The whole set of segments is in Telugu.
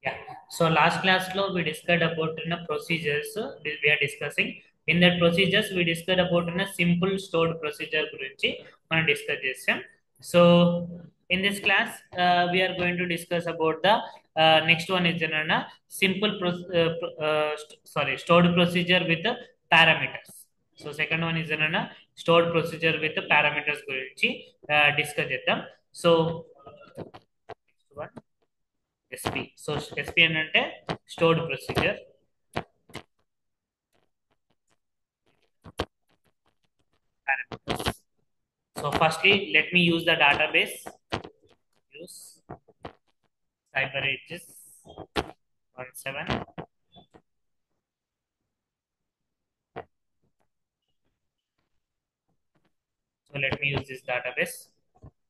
Yeah. So last class lo we discussed about procedures. We are discussing in that procedures we discussed about simple stored procedure గురించి మనం డిస్కస్ చేసాం. So in this class we are going to discuss about the next one is simple stored procedure with parameters. So second one is stored procedure with parameters గురించి discuss చేద్దాం. So next one SP. So SP అంటే stored procedure parameters. So firstly, let me use the database. Use CyberEdges 17. So let me use this database.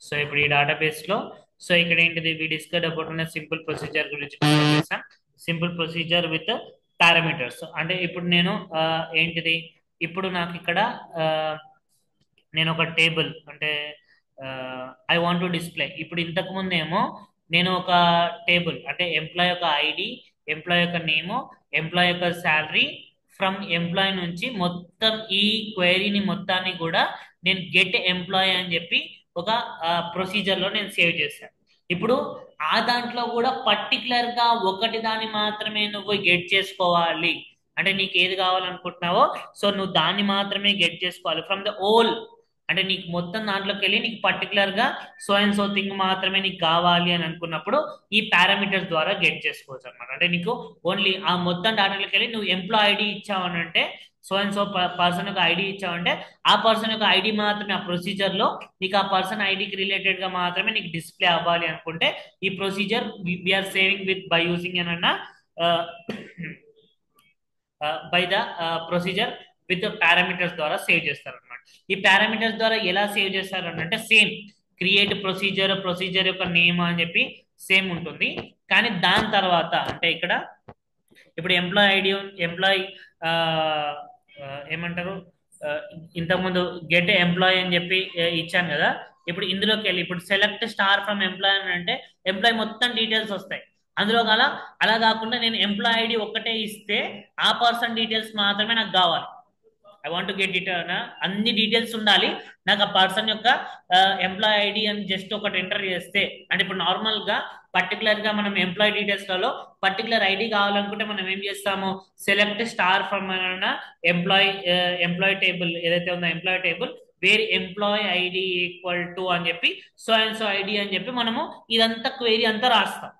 So ఇప్పుడు ఈ database లో సో ఇక్కడ ఏంటిది వి డిస్కస్ అబౌట్ ఉన్న సింపుల్ ప్రొసీజర్ గురించి చేసాం. సింపుల్ ప్రొసీజర్ విత్ పారామీటర్స్ అంటే ఇప్పుడు నేను ఏంటిది ఇప్పుడు నాకు ఇక్కడ నేను ఒక టేబుల్ అంటే ఐ వాంట్ టు డిస్ప్లే ఇప్పుడు ఇంతకు ముందేమో నేను ఒక టేబుల్ అంటే ఎంప్లాయ్ యొక్క ఐడి, ఎంప్లాయ్ యొక్క నేము, ఎంప్లాయ్ యొక్క శాలరీ ఫ్రమ్ ఎంప్లాయ్ నుంచి మొత్తం ఈ క్వైరీని మొత్తాన్ని కూడా నేను గెట్ ఎంప్లాయ్ అని చెప్పి ఒక ప్రొసీజర్ లో నేను సేవ్ చేశాను. ఇప్పుడు ఆ దాంట్లో కూడా పర్టికులర్ గా ఒకటి దాన్ని మాత్రమే నువ్వు గెట్ చేసుకోవాలి అంటే నీకు ఏది కావాలనుకుంటున్నావో సో నువ్వు దాన్ని మాత్రమే గెట్ చేసుకోవాలి ఫ్రమ్ ద ఓల్ అంటే నీకు మొత్తం దాంట్లోకి వెళ్ళి నీకు పర్టికులర్ గా సో అండ్ సో థింగ్ మాత్రమే నీకు కావాలి అని అనుకున్నప్పుడు ఈ పారామీటర్స్ ద్వారా గెట్ చేసుకోవచ్చు అనమాట. అంటే నీకు ఓన్లీ ఆ మొత్తం డేటాలోకి వెళ్ళి నువ్వు ఎంప్లాయ్ ఐడి ఇచ్చావని అంటే సో అండ్ సో పర్సన్ యొక్క ఐడి ఇచ్చావంటే ఆ పర్సన్ యొక్క ఐడి మాత్రమే ఆ ప్రొసీజర్ లో నీకు ఆ పర్సన్ ఐడికి రిలేటెడ్ గా మాత్రమే నీకు డిస్ప్లే అవ్వాలి అనుకుంటే ఈ procedure we are saving with by using అన్న by the procedure with parameters ద్వారా సేవ్ చేస్తారు అనమాట. ఈ పారామీటర్స్ ద్వారా ఎలా సేవ్ చేస్తారు అంటే సేమ్ క్రియేట్ ప్రొసీజర్ ప్రొసీజర్ యొక్క నేమ్ అని చెప్పి సేమ్ ఉంటుంది. కానీ దాని తర్వాత అంటే ఇక్కడ ఇప్పుడు ఎంప్లాయ్ ఐడి ఎంప్లాయ్ ఏమంటారు ఇంతకుముందు గెట్ ఎంప్లాయ్ అని చెప్పి ఇచ్చాను కదా. ఇప్పుడు ఇందులోకి వెళ్ళి ఇప్పుడు సెలెక్ట్ స్టార్ ఫ్రమ్ ఎంప్లాయ్ అని అంటే ఎంప్లాయ్ మొత్తం డీటెయిల్స్ వస్తాయి. అందులో అలా కాకుండా నేను ఎంప్లాయ్ ఐడి ఒక్కటే ఇస్తే ఆ పర్సన్ డీటెయిల్స్ మాత్రమే నాకు కావాలి. ఐ వాంట్ గెట్ ఇట్ అన్ని డీటెయిల్స్ ఉండాలి నాకు ఆ పర్సన్ యొక్క ఎంప్లాయ్ ఐడి అని జస్ట్ ఒకటి ఎంటర్ చేస్తే అంటే ఇప్పుడు నార్మల్ గా పర్టికులర్ గా మనం ఎంప్లాయ్ డీటెయిల్స్ లలో పర్టికులర్ ఐడి కావాలనుకుంటే మనం ఏం చేస్తాము select star from employ table ఏదైతే ఉందో employ table where employee ID equal to అని చెప్పి సో అండ్ సో ఐడి అని చెప్పి మనము ఇదంతా క్వేరీ అంతా రాస్తాం.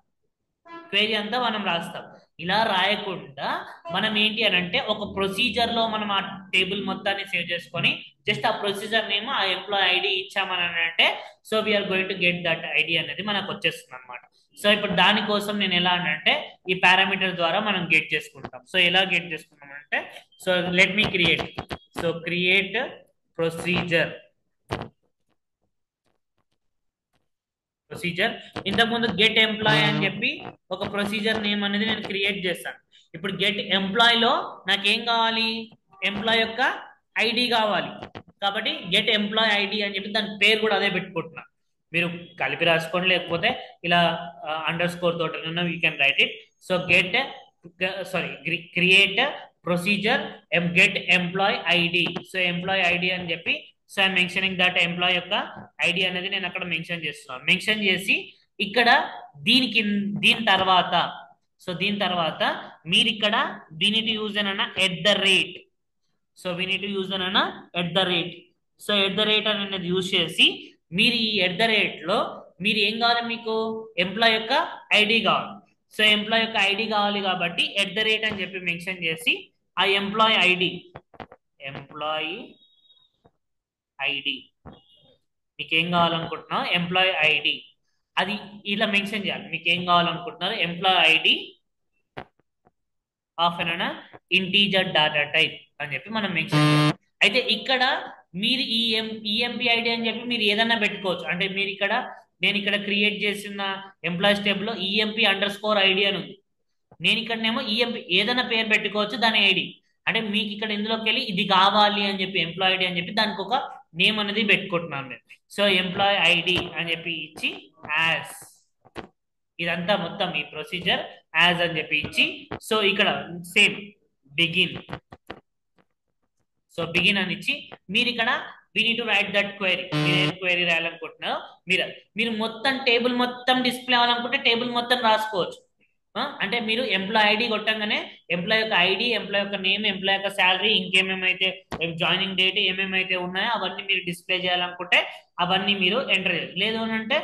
క్వేరీ అంతా మనం రాస్తాం. ఇలా రాయకుండా మనం ఏంటి అని అంటే ఒక ప్రొసీజర్ లో మనం ఆ టేబుల్ మొత్తాన్ని సేవ్ చేసుకొని జస్ట్ ఆ ప్రొసీజర్ నేమ్ ఆ ఎంప్లాయ్ ఐడి ఇచ్చామని అంటే so we're going to get that ID అనేది మనకు వచ్చేస్తుంది అనమాట. సో ఇప్పుడు దానికోసం నేను ఎలా అంటే ఈ పారామీటర్ ద్వారా మనం గెట్ చేసుకుంటాం. సో ఎలా గెట్ చేసుకుంటాం అంటే so let me create so create procedure ఇంతకుముందు గెట్ ఎంప్లాయ్ అని చెప్పి ఒక ప్రొసీజర్ నేమ్ అనేది నేను క్రియేట్ చేస్తాను. ఇప్పుడు గెట్ ఎంప్లాయ్ లో నాకేం కావాలి ఎంప్లాయ్ యొక్క ఐడి కావాలి కాబట్టి గెట్ ఎంప్లాయ్ ఐడి అని చెప్పి దాని పేరు కూడా అదే పెట్టుకుంటున్నా. మీరు కలిపి రాసుకోండి లేకపోతే ఇలా అండర్ స్కోర్ తోట you can write it. So create procedure get employ ID so employ ID అని చెప్పి so I mentioning that employ యొక్క ఐడి అనేది నేను అక్కడ మెన్షన్ చేస్తున్నాను. మెన్షన్ చేసి ఇక్కడ దీని తర్వాత మీరు ఇక్కడ దీని యూజ్ అన్న at the rate so we need to use అన్న at the rate so at the rate అనేది యూజ్ చేసి మీరు ఈ ఎట్ ద రేట్ లో మీరు ఏం కావాలి మీకు ఎంప్లాయ్ యొక్క ఐడి కావాలి. సో ఎంప్లాయ్ యొక్క ఐడి కావాలి కాబట్టి ఎట్ ద రేట్ అని చెప్పి మెన్షన్ చేసి ఆ ఎంప్లాయ్ ఐడి మీకు ఏం కావాలనుకుంటున్నావు ఎంప్లాయ్ ఐడి అది ఇలా మెన్షన్ చేయాలి. మీకు ఏం కావాలనుకుంటున్నారు employee ID of an integer data type అని చెప్పి మనం మెన్షన్ చేయాలి. అయితే ఇక్కడ మీరు ఈఎంపీ ఐడి అని చెప్పి మీరు ఏదైనా పెట్టుకోవచ్చు. అంటే మీరు నేను ఇక్కడ క్రియేట్ చేసిన ఎంప్లాయీస్ టేబుల్ లో ఈఎంపీ అండర్ స్కోర్ ఐడి అని ఉంది. నేను ఇక్కడనేమో ఈఎంపీ ఏదైనా పేరు పెట్టుకోవచ్చు దాని ఐడి అంటే మీకు ఇక్కడ ఇందులోకి వెళ్ళి ఇది కావాలి అని చెప్పి ఎంప్లాయ్ ఐడి అని చెప్పి దానికి ఒక నేమ్ అనేది పెట్టుకుంటున్నాను నేను. సో ఎంప్లాయ్ ఐడి అని చెప్పి ఇచ్చి యాజ్ ఇదంతా మొత్తం ఈ ప్రొసీజర్ యాజ్ అని చెప్పి ఇచ్చి, సో ఇక్కడ సేమ్ బిగిన్, సో బిగిన్ అని ఇచ్చి మీరు ఇక్కడ we need to right that query. మీరు ఏం క్వైరీ రాయాలనుకుంటున్నారో మీరు మొత్తం టేబుల్ మొత్తం డిస్ప్లే అవ్వాలనుకుంటే టేబుల్ మొత్తం రాసుకోవచ్చు. అంటే మీరు ఎంప్లాయ్ ఐడి కొట్టంగానే ఎంప్లాయ్ యొక్క ఐడి, ఎంప్లాయ్ యొక్క నేమ్, ఎంప్లాయ్ యొక్క శాలరీ, ఇంకేమేమైతే జాయినింగ్ డేట్ ఏమేమైతే ఉన్నాయో అవన్నీ మీరు డిస్ప్లే చేయాలనుకుంటే అవన్నీ మీరు ఎంటర్ చేయాలి. లేదు అని అంటే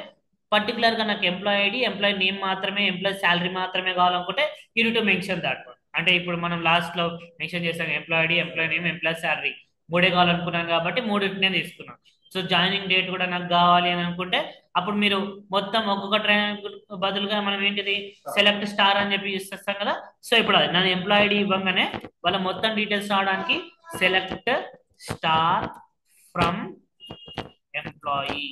పర్టికులర్ గా నాకు ఎంప్లాయ్ ఐడి, ఎంప్లాయ్ నేమ్ మాత్రమే, ఎంప్లాయ్ శాలరీ మాత్రమే కావాలనుకుంటే you to mention that one. అంటే ఇప్పుడు మనం లాస్ట్ లో మెన్షన్ చేసాం employ ID, employ name, employ salary మూడే కావాలనుకున్నాను కాబట్టి మూడింటినే తీసుకున్నాం. సో జాయినింగ్ డేట్ కూడా నాకు కావాలి అని అనుకుంటే అప్పుడు మీరు మొత్తం ఒక్కొక్క ట్రైన్ బదులుగా మనం ఏంటిది సెలెక్ట్ స్టార్ అని చెప్పి ఇస్తాం కదా. సో ఇప్పుడు అది నా ఎంప్లాయ్ ఐడి ఇవ్వగానే వాళ్ళ మొత్తం డీటెయిల్స్ రావడానికి select star from employee.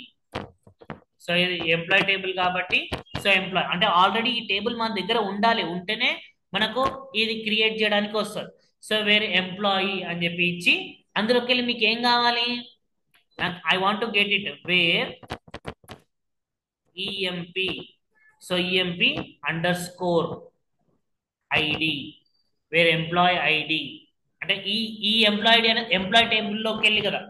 So ఇది ఎంప్లాయ్ టేబుల్ కాబట్టి, సో ఎంప్లాయ్ అంటే ఆల్రెడీ ఈ టేబుల్ మన దగ్గర ఉండాలి, ఉంటేనే మనకు ఇది క్రియేట్ చేయడానికి వస్తుంది. సో వేరే ఎంప్లాయీ అని చెప్పి ఇచ్చి అందులోకి వెళ్ళి మీకు ఏం కావాలి, I want to get it where EMP. So EMP underscore ID, where employee ID అంటే ఈ ఎంప్లాయ్ ఐడి అనేది ఎంప్లాయ్ టేబుల్లోకి వెళ్ళి కదా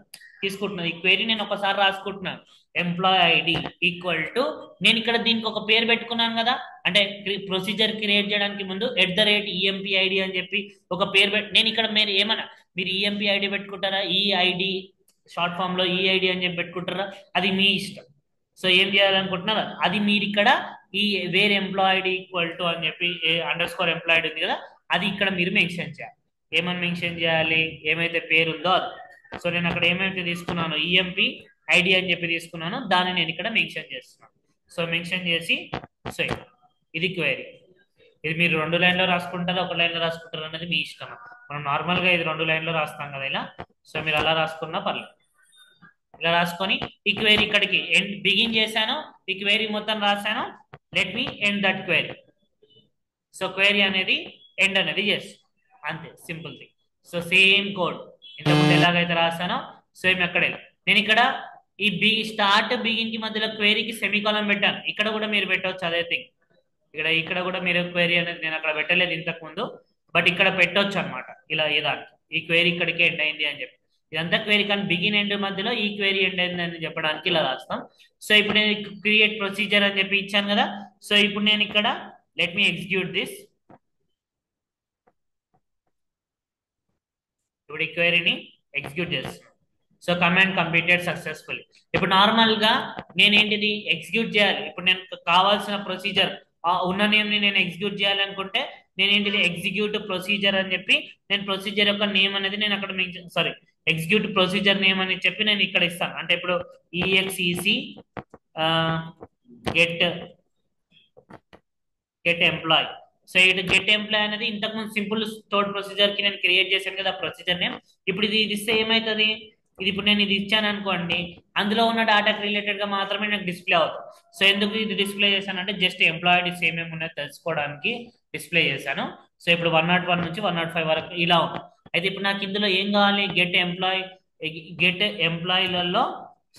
తీసుకుంటున్నది. ఈ క్వెరీ నేను ఒకసారి రాసుకుంటున్నాను, ఎంప్లాయ్ ఐడి ఈక్వల్ టు, నేను ఇక్కడ దీనికి ఒక పేరు పెట్టుకున్నాను కదా, అంటే ప్రొసీజర్ క్రియేట్ చేయడానికి ముందు @EMP ID అని చెప్పి ఒక పేరు నేను ఇక్కడ మీరు ఏమన్నా మీరు EMP ID పెట్టుకుంటారా, ఈఐడి షార్ట్ ఫామ్ లో ఈఐడి అని చెప్పి పెట్టుకుంటారా, అది మీ ఇష్టం. సో ఏం చేయాలనుకుంటున్నారా అది మీరు ఇక్కడ ఈ వేరే ఎంప్లాయ్ ఐడి ఈక్వల్ టు అని చెప్పి అండర్ స్కోర్ ఎంప్లాయ్ ఐడి ఉంది కదా, అది ఇక్కడ మీరు మెన్షన్ చేయాలి. ఏమని మెన్షన్ చేయాలి, ఏమైతే పేరు ఉందో అది. సో నేను అక్కడ ఏమైతే తీసుకున్నాను EMP ID అని చెప్పి తీసుకున్నాను, దాన్ని నేను ఇక్కడ మెన్షన్ చేస్తున్నాను. సో మెన్షన్ చేసి, సో ఇది క్వైరీ. ఇది మీరు 2 లైన్లో రాసుకుంటారా 1 లైన్లో రాసుకుంటారా అనేది మీ ఇష్టం. మనం నార్మల్గా ఇది 2 లైన్లో రాస్తాం కదా ఇలా. సో మీరు అలా రాసుకున్నా పర్లేదు. ఇలా రాసుకొని ఈ క్వైరీ ఇక్కడికి బిగిన్ చేశాను, ఈ క్వైరీ మొత్తం రాశాను, let me end that query. So query అనేది ఎండ్ అనేది చేస్తాను, అంతే simple thing. So same code ఇంతకుముందు ఎలాగైతే రాశానో సేమ్ ఎక్కడ నేను ఇక్కడ ఈ స్టార్ట్ బిగిన్ కి మధ్యలో క్వైరీకి సెమీకాలం పెట్టాను. ఇక్కడ కూడా మీరు పెట్టవచ్చు అదే థింగ్. ఇక్కడ కూడా మీరు క్వైరీ అనేది నేను అక్కడ పెట్టలేదు ఇంతకు ముందు, బట్ ఇక్కడ పెట్టొచ్చు అనమాట. ఇలా ఏదానికి ఈ క్వైరీ ఇక్కడికి ఎండ్ అయింది అని చెప్పి ఇదంతా క్వైరీ, కానీ బిగిన్ ఎండ్ మధ్యలో ఈ క్వైరీ ఎండ్ అయింది అని చెప్పడానికి ఇలా రాస్తాం. సో ఇప్పుడు నేను క్రియేట్ ప్రొసీజర్ అని చెప్పి ఇచ్చాను కదా. సో ఇప్పుడు నేను ఇక్కడ లెట్ మీ ఎగ్జిక్యూట్ దిస్. ఇప్పుడు ఈ క్వైరీని ఎగ్జిక్యూట్ చేస్తున్నాను. So command completed successfully. ఇప్పుడు నార్మల్ గా నేనేంటిది ఎగ్జిక్యూట్ చేయాలి. ఇప్పుడు నేను కావాల్సిన ప్రొసీజర్ ఉన్న నేమ్ని నేను ఎగ్జిక్యూట్ చేయాలనుకుంటే నేనేంటిది ఎగ్జిక్యూట్ ప్రొసీజర్ అని చెప్పి నేను ప్రొసీజర్ యొక్క నేమ్ అనేది నేను అక్కడ ఎగ్జిక్యూట్ ప్రొసీజర్ నేమ్ అని చెప్పి నేను ఇక్కడ ఇస్తాను. అంటే ఇప్పుడు EXEC గెట్ ఎంప్లాయ్. సో ఇటు గెట్ ఎంప్లాయ్ అనేది ఇంతకుముందు సింపుల్ స్టోర్డ్ ప్రొసీజర్ కి నేను క్రియేట్ చేశాను కదా ప్రొసీజర్ నేమ్. ఇప్పుడు ఇది ఇస్తే ఏమవుతుంది, ఇది ఇప్పుడు నేను ఇది ఇచ్చాను అనుకోండి, అందులో ఉన్న డేటాకి రిలేటెడ్ గా మాత్రమే నాకు డిస్ప్లే అవుతుంది. సో ఎందుకు ఇది డిస్ప్లే చేశానంటే జస్ట్ ఎంప్లాయ్ సేమ్ ఏమున్నాయో తెలుసుకోవడానికి డిస్ప్లే చేశాను. సో ఇప్పుడు 101 నుంచి 105 వరకు ఇలా ఉంది. అయితే ఇప్పుడు నాకు ఇందులో ఏం కావాలి, గెట్ ఎంప్లాయీలలో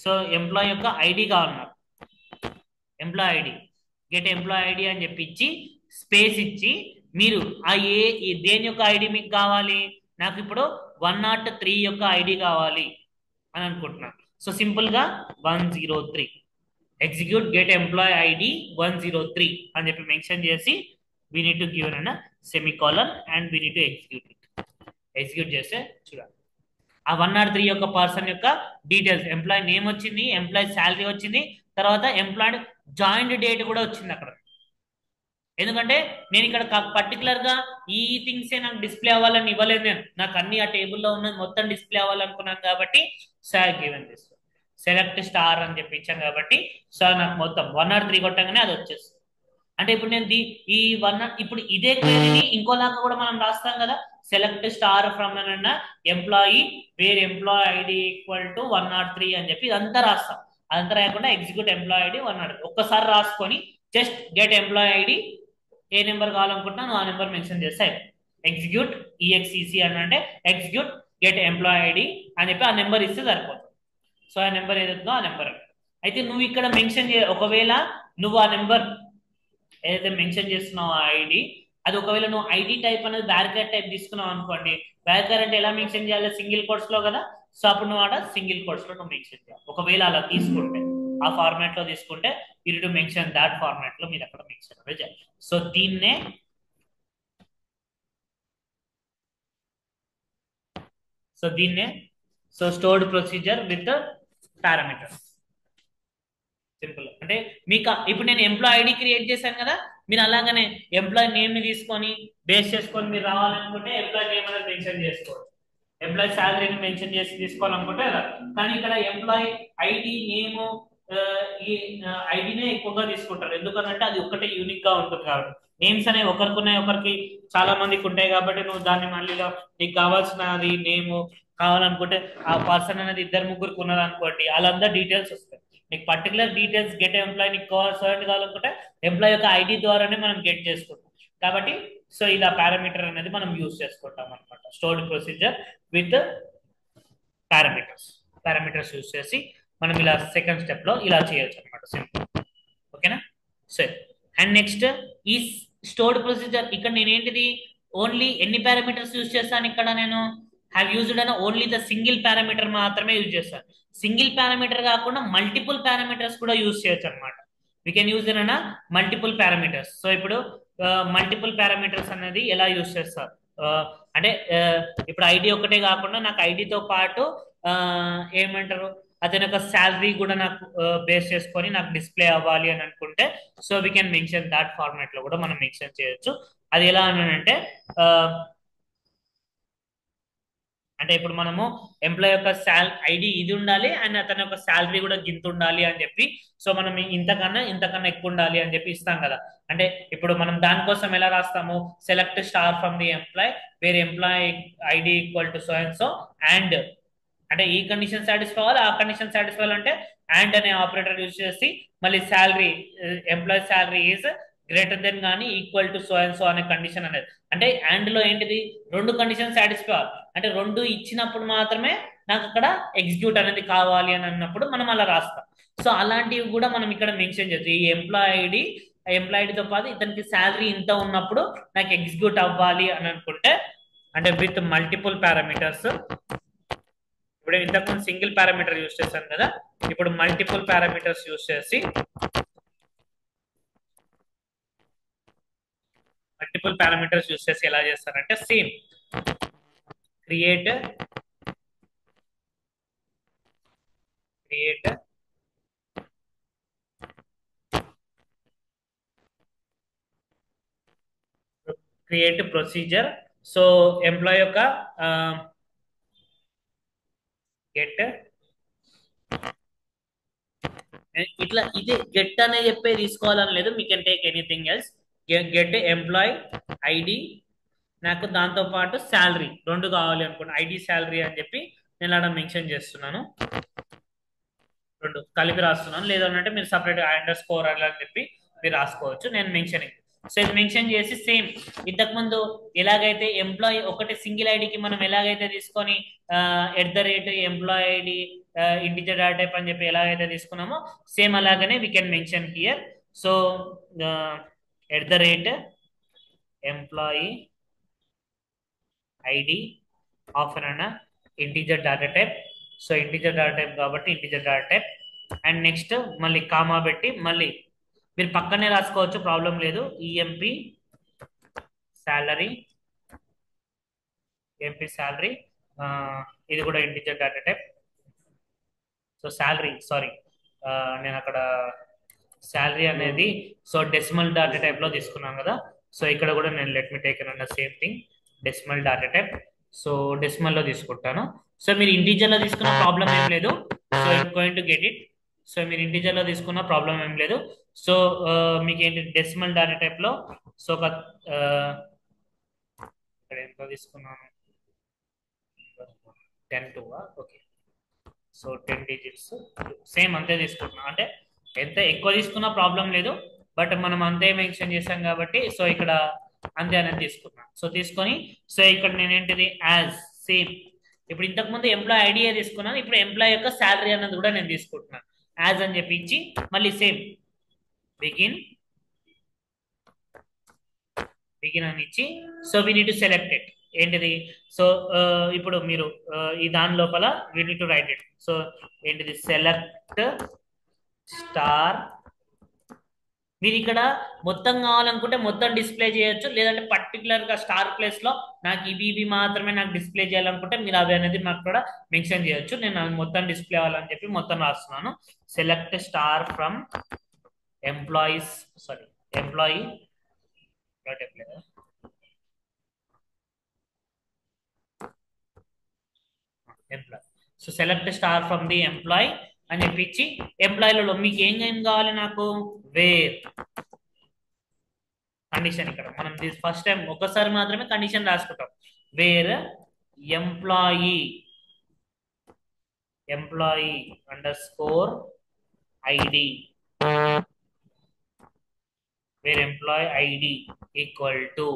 సో ఎంప్లాయ్ యొక్క ఐడి కావాలి నాకు, employ ID get employ ID అని చెప్పి ఇచ్చి స్పేస్ ఇచ్చి మీరు దేని యొక్క ఐడి మీకు కావాలి, నాకు ఇప్పుడు 103 యొక్క ఐడి కావాలి అని అనుకుంటున్నాను. సో సింపుల్ గా 103 ఎగ్జిక్యూట్ గెట్ ఎంప్లాయ్ ఐడి 103 అని చెప్పి మెన్షన్ చేసి we need to give an semicolon and we need to execute it. Execute చేస్తే చూడాలి ఆ 103 యొక్క పర్సన్ యొక్క డీటెయిల్స్, ఎంప్లాయ్ నేమ్ వచ్చింది, ఎంప్లాయ్ శాలరీ వచ్చింది, తర్వాత ఎంప్లాయ్ జాయిన్డ్ డేట్ కూడా వచ్చింది అక్కడ. ఎందుకంటే నేను ఇక్కడ పర్టికులర్ గా ఈ థింగ్సే నాకు డిస్ప్లే అవ్వాలని ఇవ్వలేదు, నేను నాకు అన్ని ఆ టేబుల్లో ఉన్నది మొత్తం డిస్ప్లే అవ్వాలనుకున్నాను కాబట్టి గివెన్ దిస్ సెలెక్ట్ స్టార్ అని చెప్పి ఇచ్చాను కాబట్టి సో నాకు మొత్తం 103 కొట్టగానే అది వచ్చేస్తుంది. అంటే ఇప్పుడు నేను ఇప్పుడు ఇదే క్వెరీని ఇంకోలాగా కూడా మనం రాస్తాం కదా, సెలెక్ట్ స్టార్ ఫ్రమ్ అన్న employee where employee ID equal to 103 అని చెప్పి ఇదంతా రాస్తాం. అదంతా రాయకుండా ఎగ్జిక్యూట్ ఎంప్లాయ్ ఐడి 103 ఒక్కసారి రాసుకొని just get employ ID A number కావాలనుకుంటున్నా నువ్వు ఆ నెంబర్ మెన్షన్ చేస్తే ఎగ్జిక్యూట్ EXEC అని అంటే ఎగ్జిక్యూట్ గెట్ ఎంప్లాయ్ ఐడి అని చెప్పి ఆ నెంబర్ ఇస్తే సరిపోతుంది. సో ఆ నెంబర్ ఏదైతుందో ఆ నెంబర్ అయితే నువ్వు ఇక్కడ మెన్షన్ ఒకవేళ నువ్వు ఆ నెంబర్ ఏదైతే మెన్షన్ చేస్తున్నావు ఐడి, అది ఒకవేళ నువ్వు ఐడి టైప్ అనేది బ్యారికేడ్ టైప్ తీసుకున్నావు అనుకోండి, బ్యారికేడ్ అంటే ఎలా మెన్షన్ చేయాలి, సింగిల్ కోట్స్ లో కదా. సో అప్పుడు నువ్వు ఆడ సింగిల్ కోట్స్ లో నువ్వు మెన్షన్ చేయాలి. ఒకవేళ అలా తీసుకుంటే, ఆ ఫార్మాట్ లో తీసుకుంటే you to mention that format లో మీరు అక్కడ మెన్షన్ అనేది చేయాలి. సో దీన్నే దీన్నే stored procedure with parameters. Simple. అంటే మీకు ఇప్పుడు నేను ఎంప్లాయ్ ఐడి క్రియేట్ చేశాను కదా, మీరు అలాగనే ఎంప్లాయ్ నేమ్ ని తీసుకొని బేస్ చేసుకొని మీరు రావాలనుకుంటే ఎంప్లాయ్ నేమ్ అనేది మెన్షన్ చేసుకోవచ్చు. ఎంప్లాయ్ శాలరీని మెన్షన్ చేసి తీసుకోవాలనుకుంటే అలా. కానీ ఇక్కడ ఎంప్లాయ్ ఐడి నేమ్ ఈ ఐడినే ఎక్కువగా తీసుకుంటారు, ఎందుకంటే అది ఒక్కటే యూనిక్ గా ఉంటుంది కాబట్టి. నేమ్స్ అనేవి ఒకరికి ఉన్నాయి, ఒకరికి చాలా మందికి ఉంటాయి కాబట్టి నువ్వు దాన్ని మళ్ళీ నీకు కావాల్సినది నేమ్ కావాలనుకుంటే ఆ పర్సన్ అనేది ఇద్దరు ముగ్గురికి ఉన్నది అనుకోండి, వాళ్ళందరూ డీటెయిల్స్ వస్తాయి. నీకు పర్టికులర్ డీటెయిల్స్ గెట్ ఎంప్లాయ్ నీకు కావాలనుకుంటే ఎంప్లాయ్ యొక్క ఐడి ద్వారానే మనం గెట్ చేసుకుంటాం కాబట్టి. సో ఇలా పారామీటర్ అనేది మనం యూజ్ చేసుకుంటాం అనమాట, stored procedure with parameters use చేసి మనం ఇలా సెకండ్ స్టెప్ లో ఇలా చేయొచ్చు అనమాట, సింపుల్. ఓకేనా. సరే. అండ్ నెక్స్ట్ ఈ స్టోర్డ్ ప్రొసీజర్ ఇక్కడ నేనేంటిది ఓన్లీ ఎన్ని పారామీటర్స్ యూజ్ చేస్తాను, ఇక్కడ నేను హ్యావ్ యూజ్డ్ అన్న ఓన్లీ ద సింగిల్ పారామీటర్ మాత్రమే యూజ్ చేస్తాను. సింగిల్ పారామీటర్ కాకుండా మల్టిపుల్ పారామీటర్స్ కూడా యూజ్ చేయొచ్చు అనమాట. వీ కెన్ యూజ్ అన్న మల్టిపుల్ పారామీటర్స్. సో ఇప్పుడు మల్టిపుల్ పారామీటర్స్ అనేది ఎలా యూజ్ చేస్తారు అంటే ఇప్పుడు ఐడి ఒకటే కాకుండా నాకు ఐడితో పాటు ఏమంటారు అతని యొక్క శాలరీ కూడా నాకు బేస్ చేసుకొని నాకు డిస్ప్లే అవ్వాలి అని అనుకుంటే, so we can mention that format లో కూడా మనం మెన్షన్ చేయొచ్చు. అది ఎలా అని అంటే అంటే ఇప్పుడు మనము ఎంప్లాయ్ యొక్క ఐడి ఇది ఉండాలి అండ్ అతని యొక్క శాలరీ కూడా గింత ఉండాలి అని చెప్పి, సో మనం ఇంతకన్నా ఎక్కువ ఉండాలి అని చెప్పి ఇస్తాం కదా. అంటే ఇప్పుడు మనం దానికోసం ఎలా రాస్తాము, select star from the employee where employee ID equal to so and so and అంటే ఈ కండిషన్ సాటిస్ఫై అవ్వాలి, ఆ కండిషన్ సాటిస్ఫై అవ్వాలంటే అండ్ అనే ఆపరేటర్ యూజ్ చేసి మళ్ళీ salary employee salary is greater than కానీ equal to so and so అనే కండిషన్ అనేది. అంటే అండ్ లో ఏంటిది రెండు కండిషన్ సాటిస్ఫై అవ్వాలి, అంటే రెండు ఇచ్చినప్పుడు మాత్రమే నాకు అక్కడ ఎగ్జిక్యూట్ అనేది కావాలి అని అన్నప్పుడు మనం అలా రాస్తాం. సో అలాంటివి కూడా మనం ఇక్కడ మెన్షన్ చేయొచ్చు. ఈ ఎంప్లాయిడీతో పాటు ఇతనికి శాలరీ ఇంత ఉన్నప్పుడు నాకు ఎగ్జిక్యూట్ అవ్వాలి అని అనుకుంటే, అంటే విత్ మల్టిపుల్ పారామీటర్స్. ఇప్పుడు ఇంతకుముందు సింగిల్ పారామీటర్ యూజ్ చేశాను కదా, ఇప్పుడు మల్టిపుల్ పారామీటర్స్ యూజ్ చేసి ఎలా చేస్తారంటే same create procedure. So employ యొక్క గెట్ ఇట్లా ఇది గెట్ అనే చెప్పే తీసుకోవాలని లేదు, మీ can take anything else. Get employ ID నాకు దాంతో పాటు శాలరీ రెండు కావాలి అనుకోండి, ఐడి శాలరీ అని చెప్పి నేను అక్కడ మెన్షన్ చేస్తున్నాను, రెండు కలిపి రాస్తున్నాను. లేదంటే మీరు సపరేట్ అండర్ స్కోర్ అని చెప్పి మీరు రాసుకోవచ్చు, నేను మెన్షనింగ్. సో ఇది మెన్షన్ చేసి సేమ్ ఇంతకుముందు ఎలాగైతే ఎంప్లాయీ ఒకటి సింగిల్ ఐడికి మనం ఎలాగైతే తీసుకొని @employee ID integer data type అని చెప్పి ఎలాగైతే తీసుకున్నామో సేమ్ అలాగనే we can mention here. So @employee ID of an integer data type. So integer data type కాబట్టి integer data type and next మళ్ళీ కామా పెట్టి మళ్ళీ మీరు పక్కనే రాసుకోవచ్చు, ప్రాబ్లం లేదు. ఈఎంపి శాలరీ ఇది కూడా integer data type. So salary నేను అక్కడ శాలరీ అనేది డెసిమల్ డేటా టైప్ లో తీసుకున్నాను కదా. సో ఇక్కడ కూడా నేను లెట్ మీ టేక్ అన్న same thing decimal data type. So decimal లో తీసుకుంటాను. సో మీరు ఇంటిజర్ లో తీసుకున్న ప్రాబ్లం ఏం లేదు. So it going to get it. So మీరు ఇంటిజర్ లో తీసుకున్న ప్రాబ్లం ఏం లేదు. సో మీకు ఏంటి డెసిమల్ డేటా టైప్ లో సో ఒక ఇక్కడ ఎంత తీసుకున్నాను 10 ఓకే. సో 10 డిజిట్స్ సేమ్ అంతే తీసుకుంటున్నాం, అంటే ఎంత ఎక్కువ తీసుకున్నా ప్రాబ్లం లేదు, బట్ మనం అంతే మెన్షన్ చేసాం కాబట్టి సో ఇక్కడ అంతే అనేది తీసుకున్నాం. సో తీసుకొని సో ఇక్కడ నేనేంటిది యాజ్ సేమ్ ఇప్పుడు ఇంతకుముందు ఎంప్లాయ్ ఐడియా తీసుకున్నాను, ఇప్పుడు ఎంప్లాయ్ యొక్క శాలరీ అన్నది కూడా నేను తీసుకుంటున్నాను యాజ్ అని చెప్పి ఇచ్చి మళ్ళీ సేమ్ బిగిన్ బిగిన్ అని ఇచ్చి so we need to select it ఏంటిది సో ఇప్పుడు మీరు ఈ దాని లోపల we need to write it so ఏంటిది సెలెక్ట్ స్టార్ మీరు ఇక్కడ మొత్తం కావాలనుకుంటే మొత్తం డిస్ప్లే చేయొచ్చు లేదంటే పర్టికులర్ గా స్టార్ ప్లేస్ లో నాకు ఇవి మాత్రమే నాకు డిస్ప్లే చేయాలనుకుంటే మీరు అవి అనేది నాకు కూడా మెన్షన్ చేయొచ్చు నేను అది మొత్తం డిస్ప్లే అవ్వాలని చెప్పి మొత్తం రాస్తున్నాను select star from employees sorry employee employ so select star from the employ అని చెప్పించి ఎంప్లాయీలలో మీకు ఏం కావాలి నాకు వేర్ కండిషన్ ఇక్కడ మనం ఫస్ట్ టైం ఒక్కసారి మాత్రమే కండిషన్ రాసుకుంటాం wear employee under score ID wear employee ID equal to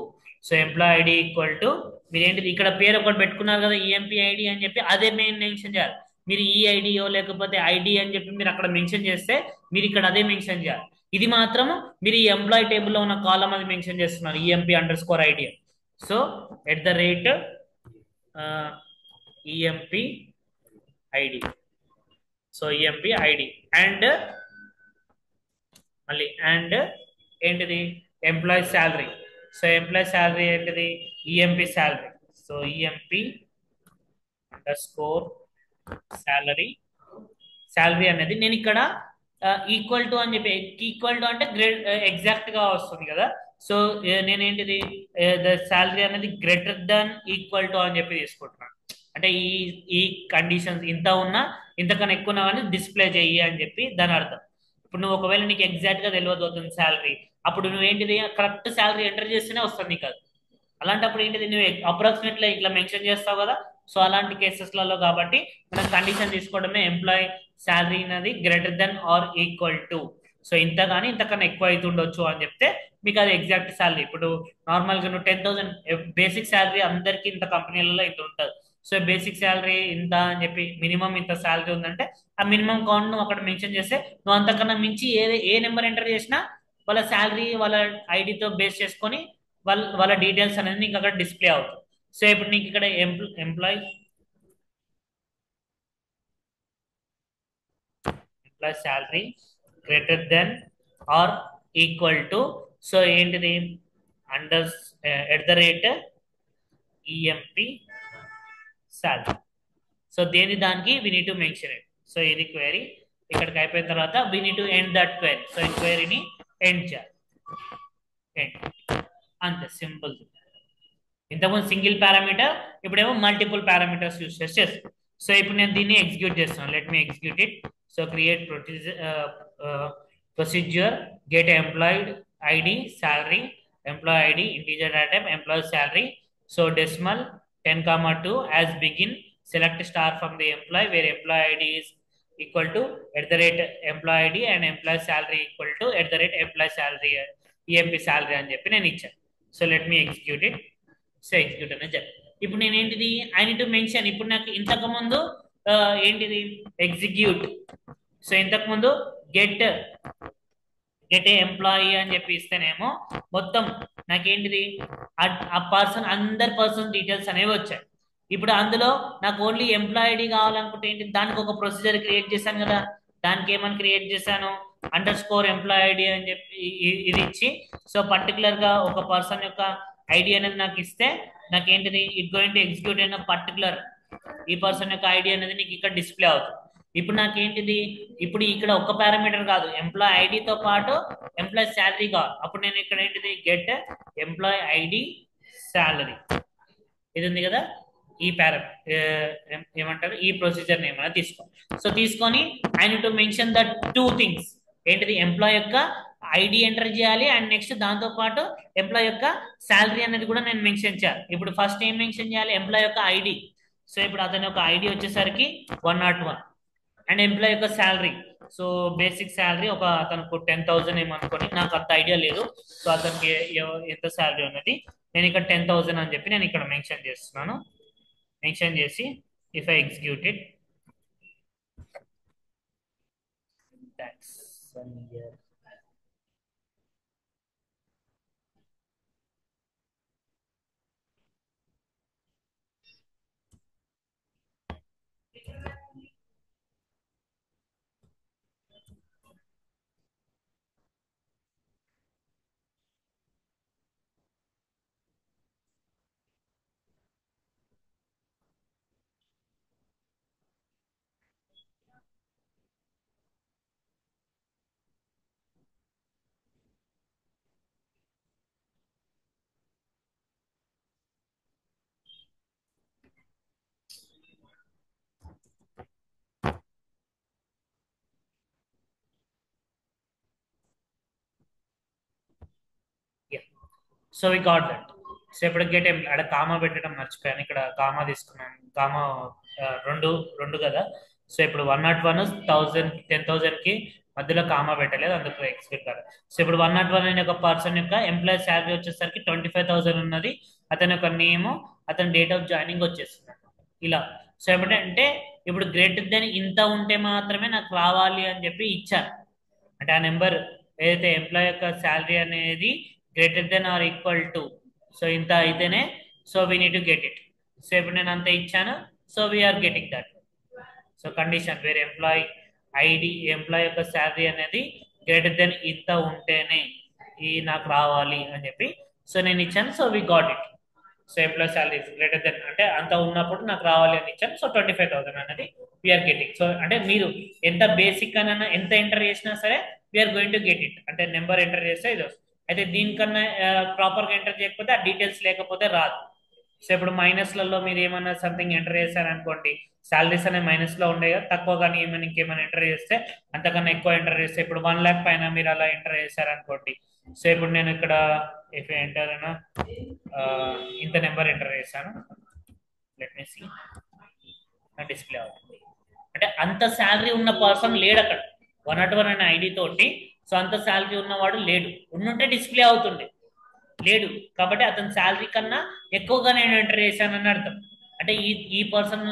so employee ID equal to మీరు ఏంటిది ఇక్కడ పేరు ఒకటి పెట్టుకున్నారు కదా ఈఎంపీ ఐడి అని చెప్పి అదే మెన్షన్ చేయాలి మీరు ఈ ఐడియో లేకపోతే ఐడి అని చెప్పి మీరు అక్కడ మెన్షన్ చేస్తే మీరు ఇక్కడ అదే మెన్షన్ చేయాలి ఇది మాత్రం మీరు ఈ ఎంప్లాయీ టేబుల్లో ఉన్న కాలం అది మెన్షన్ చేస్తున్నారు EMP underscore ID so at the rate EMP ID so EMP ID and మళ్ళీ అండ్ ఏంటిది employee salary so employee salary ఏంటిది EMP salary so EMP underscore salary అనేది నేను ఇక్కడ ఈక్వల్ టు అని చెప్పి ఈక్వల్ టు అంటే గ్రేట్ ఎగ్జాక్ట్ గా వస్తుంది కదా సో నేనేంటిది ద శాలరీ అనేది గ్రేటర్ దాన్ ఈక్వల్ టు అని చెప్పి తీసుకుంటున్నాను అంటే ఈ కండిషన్స్ ఇంత ఉన్నా ఇంతకన్నా ఎక్కువ ఉన్నా కానీ డిస్ప్లే చెయ్యి అని చెప్పి దాని అర్థం ఇప్పుడు నువ్వు ఒకవేళ నీకు ఎగ్జాక్ట్ గా తెలియదు అవుతుంది శాలరీ అప్పుడు నువ్వేంటిది కరెక్ట్ శాలరీ ఎంటర్ చేస్తేనే వస్తుంది నీకు అది అలాంటప్పుడు ఏంటిది నువ్వు అప్రాక్సిమేట్లీ ఇట్లా మెన్షన్ చేస్తావు కదా సో అలాంటి కేసెస్లలో కాబట్టి మనం కండిషన్ తీసుకోవడమే ఎంప్లాయీ శాలరీ అనేది greater than or equal to so ఇంత కానీ ఇంతకన్నా ఎక్కువ అవుతుండొచ్చు అని చెప్తే మీకు అది ఎగ్జాక్ట్ శాలరీ ఇప్పుడు నార్మల్గా నువ్వు 10,000 బేసిక్ శాలరీ అందరికీ ఇంత కంపెనీలలో ఇంత ఉంటుంది సో బేసిక్ శాలరీ ఇంత అని చెప్పి మినిమం ఇంత శాలరీ ఉందంటే ఆ మినిమం కౌంట్ నువ్వు అక్కడ మెన్షన్ చేస్తే నువ్వు అంతకన్నా మించి ఏ నెంబర్ ఎంటర్ చేసినా వాళ్ళ శాలరీ వాళ్ళ ఐడితో బేస్ చేసుకొని వాళ్ళ డీటెయిల్స్ అనేది నీకు అక్కడ డిస్ప్లే అవుతుంది సో ఇప్పుడు నీకు ఇక్కడ employee salary greater than or equal to so ఏంటిది under at the rate EMP salary so దేని దానికి we need to mention it so ఇది క్వైరీ ఇక్కడికి అయిపోయిన తర్వాత we need to end that query so ఈ క్వైరీని ఎండ్ చేయాలి అంతే సింపుల్ ఇంతకుముందు సింగిల్ పారామీటర్ ఇప్పుడేమో మల్టిపుల్ పారామీటర్స్ యూస్ చేస్తాం సో ఇప్పుడు నేను దీన్ని ఎగ్జిక్యూట్ చేస్తాను let me execute it so create procedure get employed ID salary employee ID integer data type employee salary so decimal 10,2 as begin select star from the employee where employee id is equal to at the rate employee id and employee salary equal to at the rate employee salary emp salary అని చెప్పి నేను ఇచ్చాను so let me execute it so execute అనేది చెప్పి ఇప్పుడు నేను ఏంటిది ఐ నీడ్ టు మెన్షన్ ఇప్పుడు నాకు ఇంతకు ముందు ఏంటిది ఎగ్జిక్యూట్ సో ఇంతకు ముందు గెట్ ఏ ఎంప్లాయీ అని చెప్పి ఇస్తేనేమో మొత్తం నాకేంటిది ఆ పర్సన్ అందరి పర్సన్ డీటెయిల్స్ అనేవి వచ్చాయి ఇప్పుడు అందులో నాకు ఓన్లీ ఎంప్లాయీ ఐడి కావాలనుకుంటే ఏంటి దానికి ఒక ప్రొసీజర్ క్రియేట్ చేశాను కదా దానికి ఏమని క్రియేట్ చేశాను అండర్ స్కోర్ ఎంప్లాయీ ఐడి అని చెప్పి ఇది ఇచ్చి సో పర్టికులర్ గా ఒక పర్సన్ యొక్క ఐడి అనేది నాకు ఇస్తే నాకేంటిది ఇట్ గోయింగ్ టు ఎగ్జిక్యూట్ అయిన పర్టికులర్ ఈ పర్సన్ యొక్క ఐడి అనేది నీకు ఇక్కడ డిస్ప్లే అవుతుంది ఇప్పుడు నాకేంటిది ఇప్పుడు ఇక్కడ ఒక పారామీటర్ కాదు ఎంప్లాయీ ఐడితో పాటు ఎంప్లాయీ శాలరీ కావాలి అప్పుడు నేను ఇక్కడ ఏంటిది గెట్ ఎంప్లాయీ ఐడి శాలరీ ఇది ఉంది కదా ఈ ఏమంటారు ఈ ప్రొసీజర్ ఏమైనా తీసుకోండి సో తీసుకొని I need to mention the 2 things ఏంటిది ఎంప్లాయీ యొక్క ఐడి ఎంటర్ చేయాలి అండ్ నెక్స్ట్ దాంతో పాటు ఎంప్లాయీ యొక్క శాలరీ అనేది కూడా నేను మెన్షన్ చేయాలి ఇప్పుడు ఫస్ట్ ఏం మెన్షన్ చేయాలి ఎంప్లాయీ యొక్క ఐడి సో ఇప్పుడు అతని యొక్క ఐడి వచ్చేసరికి 101 అండ్ ఎంప్లాయీ యొక్క శాలరీ సో బేసిక్ శాలరీ ఒక అతనికి 10,000 ఏమనుకోని నాకు అంత ఐడియా లేదు సో అతనికి ఎంత శాలరీ ఉన్నది నేను ఇక్కడ 10,000 అని చెప్పి నేను ఇక్కడ మెన్షన్ చేస్తున్నాను మెన్షన్ చేసి if I execute it tax 1 year so we got that. So ఇప్పుడు గెట్ అక్కడ కామా పెట్టడం మర్చిపోయాను, ఇక్కడ కామా తీసుకున్నాను. కామా రెండు రెండు కదా. సో ఇప్పుడు 101 1000 10,000కి మధ్యలో కామా పెట్టలేదు, అందుకు ఎక్స్పెక్ట్ కాదు. సో ఇప్పుడు 101 అనే ఒక పర్సన్ యొక్క ఎంప్లాయీ శాలరీ వచ్చేసరికి 25,000 ఉన్నది. అతని యొక్క నేమ్, అతని డేట్ ఆఫ్ జాయినింగ్ వచ్చేస్తుంది ఇలా. సో ఏమిటంటే ఇప్పుడు గ్రేటర్ దెన్ ఇంత ఉంటే మాత్రమే నాకు రావాలి అని చెప్పి ఇచ్చాను. అంటే ఆ నెంబర్ ఏదైతే ఎంప్లాయ్ యొక్క శాలరీ అనేది greater than or equal to, so ఇంత అయితేనే so we need to get it. So ఇప్పుడు నేను అంత ఇచ్చాను, so we're getting that. So condition where employ ID, employ యొక్క శాలరీ అనేది గ్రేటర్ దెన్ ఇంత ఉంటేనే ఈ నాకు రావాలి అని చెప్పి సో నేను ఇచ్చాను. So we got it. So employ salary greater than అంటే అంత ఉన్నప్పుడు నాకు రావాలి అని ఇచ్చాను. సో 25,000 అనేది వీఆర్ గెటింగ్. సో అంటే మీరు ఎంత బేసిక్ అని ఎంత ఎంటర్ చేసినా సరే we're going to get it. అంటే నెంబర్ ఎంటర్ చేస్తే ఇది వస్తుంది. అయితే దీనికన్నా ప్రాపర్గా ఎంటర్ చేయకపోతే ఆ డీటెయిల్స్ లేకపోతే రాదు. సో ఇప్పుడు మైనస్లలో మీరు ఏమన్నా సంథింగ్ ఎంటర్ చేశారనుకోండి, శాలరీస్ అనే మైనస్ లో ఉండే కదా, తక్కువ కానీ ఏమైనా ఇంకేమైనా ఎంటర్ చేస్తే అంతకన్నా ఎక్కువ ఎంటర్ చేస్తే ఇప్పుడు 1 lakh పైన మీరు అలా ఎంటర్ చేశారనుకోండి. సో ఇప్పుడు నేను ఇక్కడ ఇఫ్ ఎంటర్ అయినా ఇంత నెంబర్ ఎంటర్ చేశాను, లెట్ మీ సీ, డిస్ప్లే అవుతుంది. అంటే అంత శాలరీ ఉన్న పర్సన్ లేడు అక్కడ 101 అనే ఐడి తోటి. సో అంత శాలరీ ఉన్నవాడు లేడు, ఉండుంటే డిస్ప్లే అవుతుండే, లేడు. కాబట్టి అతని శాలరీ కన్నా ఎక్కువగా నేను ఎంటర్ చేశానని అర్థం. అంటే ఈ పర్సన్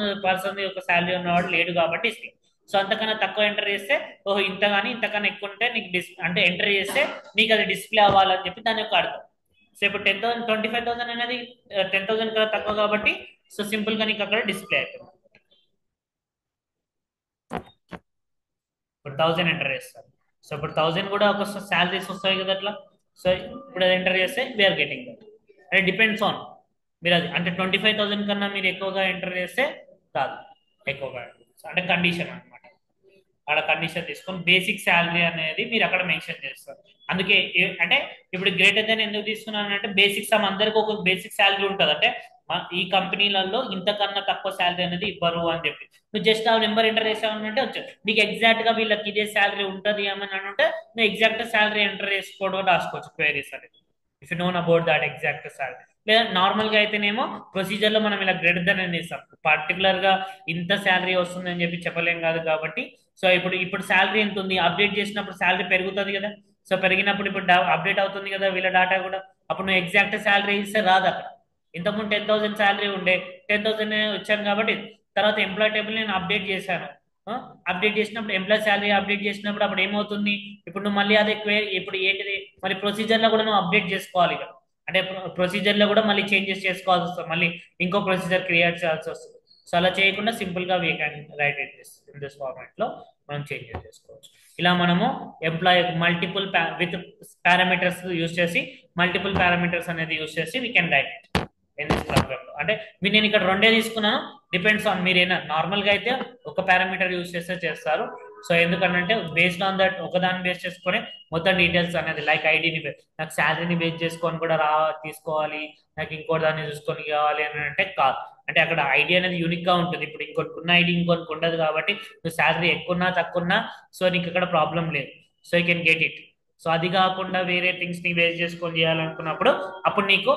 యొక్క శాలరీ ఉన్నవాడు లేడు కాబట్టి డిస్ప్లే. సో అంతకన్నా తక్కువ ఎంటర్ చేస్తే ఓహో ఇంత కానీ ఇంతకన్నా ఎక్కువ ఉంటే నీకు అంటే ఎంటర్ చేస్తే నీకు అది డిస్ప్లే అవ్వాలని చెప్పి దాని యొక్క అర్థం. సో ఇప్పుడు 10,000 25,000 అనేది 10,000 కన్నా తక్కువ కాబట్టి సో సింపుల్ గా నీకు అక్కడ డిస్ప్లే అవుతుంది. ఇప్పుడు 1000 ఎంటర్ చేస్తారు. సో ఇప్పుడు 1000 కూడా ఒక శాలరీస్ వస్తాయి కదా అట్లా. సో ఇప్పుడు అది ఎంటర్ చేస్తే వీఆర్ గెటింగ్ దట్. అంటే డిపెండ్స్ ఆన్ మీరు అది అంటే 25,000 కన్నా మీరు ఎక్కువగా ఎంటర్ చేస్తే కాదు, ఎక్కువగా అంటే కండిషన్ అనమాట. అక్కడ కండిషన్ తీసుకొని బేసిక్ శాలరీ అనేది మీరు అక్కడ మెన్షన్ చేస్తారు. అందుకే అంటే ఇప్పుడు గ్రేటర్ దెన్ ఎందుకు తీసుకున్నాను అంటే బేసిక్ సమ్ అందరికి ఒక బేసిక్ శాలరీ ఉంటుంది. అంటే ఈ కంపెనీలలో ఇంతకన్నా తక్కువ శాలరీ అనేది ఇవ్వరు అని చెప్పి నువ్వు జస్ట్ ఆ నెంబర్ ఎంటర్ చేసావంటే వచ్చావు. నీకు ఎగ్జాక్ట్ గా వీళ్ళకి ఇదే శాలరీ ఉంటుంది అని అంటే నువ్వు ఎగ్జాక్ట్ శాలరీ ఎంటర్ చేసుకోవడం రాసుకోవచ్చు క్వైరీస్ అనేది, if you known about that exact salary. లేదా నార్మల్ గా అయితేనేమో ప్రొసీజర్ లో మనం ఇలా గ్రేటర్ దెన్ అని ఇస్తాం, పర్టికులర్ గా ఇంత శాలరీ వస్తుంది అని చెప్పి చెప్పలేం కాదు కాబట్టి. సో ఇప్పుడు శాలరీ ఎంత ఉంది, అప్డేట్ చేసినప్పుడు శాలరీ పెరుగుతుంది కదా. సో పెరిగినప్పుడు ఇప్పుడు అప్డేట్ అవుతుంది కదా వీళ్ళ డేటా కూడా. అప్పుడు నువ్వు ఎగ్జాక్ట్ శాలరీ ఇస్తే రాదు అక్కడ. ఇంతకుముందు 10,000 శాలరీ ఉండే 10,000 వచ్చాను కాబట్టి తర్వాత ఎంప్లాయ్ టేబుల్ నేను అప్డేట్ చేశాను. అప్డేట్ చేసినప్పుడు ఎంప్లాయ్ శాలరీ అప్డేట్ చేసినప్పుడు అప్పుడు ఏమవుతుంది, ఇప్పుడు నువ్వు మళ్ళీ అదే ఇప్పుడు ఏంటిది మరి ప్రొసీజర్ లో కూడా నువ్వు అప్డేట్ చేసుకోవాలి కదా. అంటే ప్రొసీజర్ లో కూడా మళ్ళీ చేంజెస్ చేసుకోవాల్సి వస్తుంది, మళ్ళీ ఇంకో ప్రొసీజర్ క్రియేట్ చేయాల్సి వస్తుంది. సో అలా చేయకుండా సింపుల్ గా we can write it in this format లో మనం చేంజెస్ చేసుకోవచ్చు. ఇలా మనము employ multiple with parameters use చేసి మల్టిపుల్ పారామీటర్స్ అనేది యూస్ చేసి we can write it program లో. అంటే మీరు నేను ఇక్కడ రెండే తీసుకున్నాను, డిపెండ్స్ ఆన్ మీరేనా. నార్మల్ గా అయితే ఒక పారామీటర్ యూస్ చేస్తే చేస్తారు. సో ఎందుకంటే బేస్డ్ ఆన్ దట్ ఒకదాన్ని బేస్ చేసుకొని మొత్తం డీటెయిల్స్ అనేది లైక్ ఐడిని నాకు శాలరీని బేస్ చేసుకొని కూడా తీసుకోవాలి, నాకు ఇంకో దాన్ని చూసుకొని కావాలి అని అంటే కాదు. అంటే అక్కడ ఐడి అనేది యూనిక్ గా ఉంటుంది. ఇప్పుడు ఇంకొకటి ఉన్న ఐడి ఇంకొకటి ఉండదు కాబట్టి నువ్వు శాలరీ ఎక్కువన్నా తక్కువన్నా సో నీకు ఇక్కడ ప్రాబ్లం లేదు. So you can get it. So అది కాకుండా వేరే థింగ్స్ ని బేస్ చేసుకొని చేయాలనుకున్నప్పుడు అప్పుడు నీకు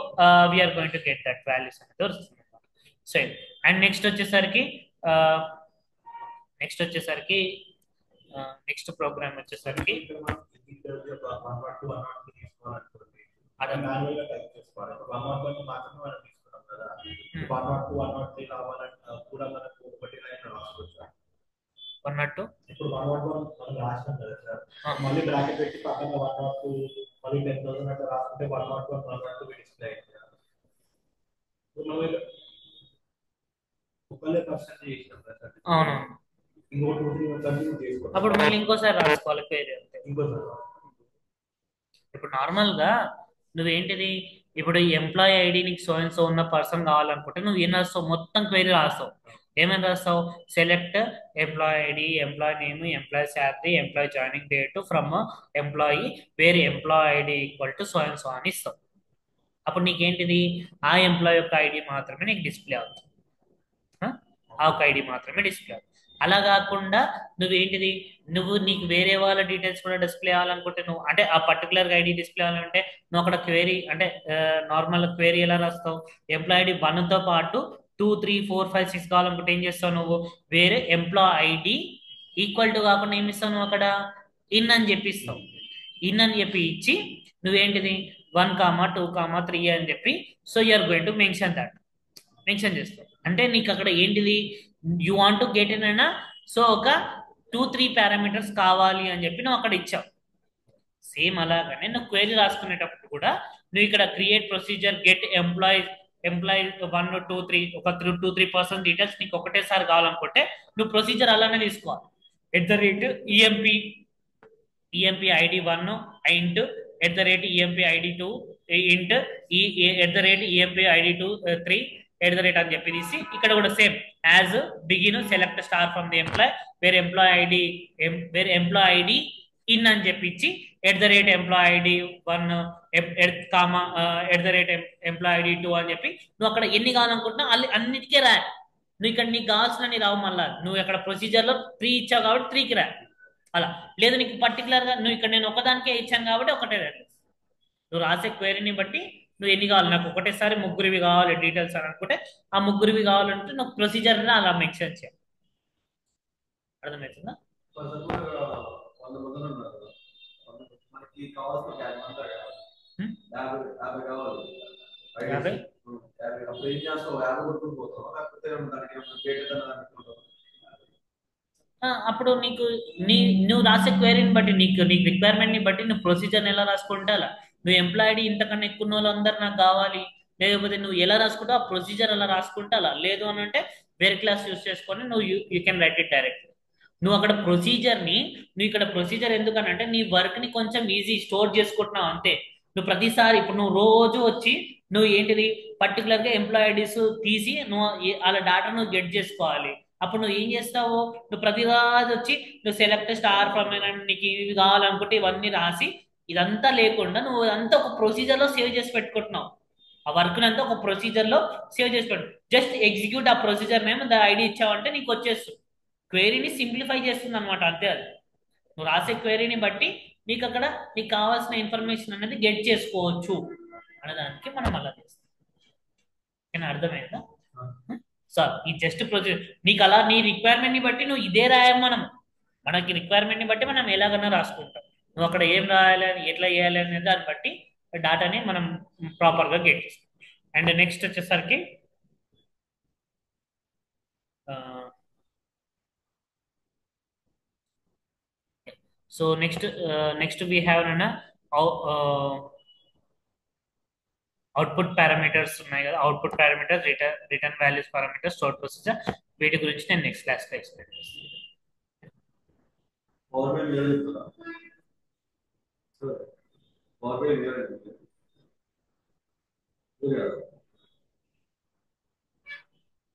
we're going to get that values అనేది వస్తుంది. సో అండ్ నెక్స్ట్ వచ్చేసరికి నెక్స్ట్ ప్రోగ్రామ్ వచ్చేసరికి అన్నట్టు ఇప్పుడు 101 రాష్ట్రం కదా సార్, మళ్ళీ బ్రాకెట్ పెట్టి పక్కన 102 మళ్ళీ 10,000 అట్లా రాసుకుంటే 101 102 డిస్ప్లే అయింది. అవును, అప్పుడు మళ్ళీ ఇంకోసారి రాసుకోవాలి పేరు అంతే. ఇప్పుడు నార్మల్ గా నువ్వేంటిది ఇప్పుడు ఎంప్లాయీ ఐడి నీకు సో అండ్ సో ఉన్న పర్సన్ కావాలనుకుంటే నువ్వు ఏం రాస్తావు, మొత్తం క్వైరీ రాస్తావు. ఏమని రాస్తావు, select employee ID, employee name, employee salary, employee joining date from employee where employee ID equal to so and so అని ఇస్తావు. అప్పుడు నీకేంటిది ఆ ఎంప్లాయీ యొక్క ఐడి మాత్రమే నీకు డిస్ప్లే అవుతుంది, ఆ ఒక ఐడి మాత్రమే డిస్ప్లే అవుతుంది. అలా కాకుండా నువ్వేంటిది, నువ్వు నీకు వేరే వాళ్ళ డీటెయిల్స్ కూడా డిస్ప్లే అవ్వాలనుకుంటే, నువ్వు అంటే ఆ పర్టికులర్ ఐడి డిస్ప్లే అవ్వాలంటే నువ్వు అక్కడ క్వేరీ అంటే నార్మల్ క్వేరీ ఎలా రాస్తావు, ఎంప్లాయ్ ఐడి 1తో పాటు 2 3 4 5 6 కావాలనుకుంటే ఏం చేస్తావు నువ్వు, వేరే ఎంప్లాయ్ ఐడి ఈక్వల్ టు కాకుండా ఏమి ఇస్తావు నువ్వు అక్కడ ఇన్ అని చెప్పిస్తావు. ఇన్ అని చెప్పి ఇచ్చి నువ్వేంటిది 1 2 3 అని చెప్పి, so you're going to mention that, mention చేస్తావు. అంటే నీకు అక్కడ ఏంటిది, you want to get in అయినా, సో ఒక 2 3 పారామీటర్స్ కావాలి అని చెప్పి నువ్వు అక్కడ ఇచ్చావు. సేమ్ అలాగనే నువ్వు క్వైరీ రాసుకునేటప్పుడు కూడా నువ్వు ఇక్కడ క్రియేట్ ప్రొసీజర్ గెట్ ఎంప్లాయీ 1 2 3 ఒక 2 3 పర్సన్ డీటెయిల్స్ నీకు ఒకటేసారి కావాలనుకుంటే నువ్వు ప్రొసీజర్ అలానే తీసుకోవాలి. @ ఈఎంపి ID1 ఇంట్ @EMP ID2 ఇంట్ @EMP ID2 3 అని చెప్పి తీసి ఇక్కడ కూడా same as begin select star from the employ where employ ID in అని చెప్పించి @employee ID1 comma @employee ID2 అని చెప్పి నువ్వు అక్కడ ఎన్ని కావాలనుకుంటున్నావు అన్నిటికీ రా. నువ్వు ఇక్కడ నీకు కావాల్సిన రావు, మళ్ళా నువ్వు అక్కడ ప్రొసీజర్ లో 3 ఇచ్చావు కాబట్టి 3కి రా. అలా లేదు నీకు పర్టికులర్ గా నువ్వు ఇక్కడ నేను ఒకదానికే ఇచ్చాను కాబట్టి ఒకటే రాదు. నువ్వు రాసే క్వైరీని బట్టి నువ్వు ఎన్ని కావాలి, నాకు ఒకటేసారి ముగ్గురివి కావాలి డీటెయిల్స్ అని అనుకుంటే ఆ ముగ్గురివి కావాలంటే నువ్వు ప్రొసీజర్ అలా మెన్షన్ చేయాలి. అర్థమవుతుందా? యాభై అప్పుడు నీకు నువ్వు రాసే క్వైరీని బట్టి నీకు రిక్వైర్మెంట్ ని బట్టి నువ్వు ప్రొసీజర్ని ఎలా రాసుకుంటా అలా. నువ్వు ఎంప్లాయీ ఇంతకన్నా ఎక్కువ వాళ్ళందరూ నాకు కావాలి, లేకపోతే నువ్వు ఎలా రాసుకుంటావు ఆ ప్రొసీజర్ అలా రాసుకుంటా అలా. లేదు అని అంటే వేరే క్లాస్ యూస్ చేసుకొని నువ్వు you can write it direct. నువ్వు అక్కడ నువ్వు ఇక్కడ ప్రొసీజర్ ఎందుకనంటే నీ వర్క్ ని కొంచెం ఈజీ స్టోర్ చేసుకుంటున్నావు అంతే. నువ్వు ప్రతిసారి ఇప్పుడు నువ్వు రోజు వచ్చి నువ్వు ఏంటిది పర్టికులర్ గా ఎంప్లాయ్ ఐడీస్ తీసి నువ్వు వాళ్ళ డాటా నువ్వు గెట్ చేసుకోవాలి. అప్పుడు నువ్వు ఏం చేస్తావు, నువ్వు ప్రతిరోజు వచ్చి నువ్వు సెలెక్ట్ స్టార్ ఫ్రమ్ నీకు ఇవి కావాలనుకుంటే ఇవన్నీ రాసి ఇదంతా లేకుండా నువ్వు అంతా ఒక ప్రొసీజర్ లో సేవ్ చేసి పెట్టుకుంటున్నావు. ఆ వర్క్ అంతా ఒక ప్రొసీజర్ లో సేవ్ చేసి పెట్టు. జస్ట్ ఎగ్జిక్యూట్ ఆ ప్రొసీజర్ నేమ్ ఐడి ఇచ్చావంటే నీకు వచ్చేస్తుంది. క్వైరీని సింప్లిఫై చేస్తుంది అనమాట, అంతే. అది నువ్వు రాసే క్వైరీని బట్టి నీకు అక్కడ నీకు కావాల్సిన ఇన్ఫర్మేషన్ అనేది గెట్ చేసుకోవచ్చు అనేదానికి మనం అలా చేస్తాం. ఓకేనా, అర్థమైందా? సార్ ఈ జస్ట్ ప్రొసీజర్ నీకు అలా నీ రిక్వైర్మెంట్ ని బట్టి నువ్వు ఇదే రాయాలి. మనకి రిక్వైర్మెంట్ ని బట్టి మనం ఎలాగైనా రాసుకుంటాం. నువ్వు అక్కడ ఏం రాయాలి ఎట్లా చేయాలి అనే దాన్ని బట్టి డాటాని మనం ప్రాపర్ గా గెట్ చేస్తాం. అండ్ నెక్స్ట్ వచ్చేసరికి so next we have output parameters ఉన్నాయి కదా. Output parameters, return values parameters, store procedure, వీటి గురించి నేను నెక్స్ట్ క్లాస్ లో ఎక్స్ప్లెయిన్ చేస్తాను.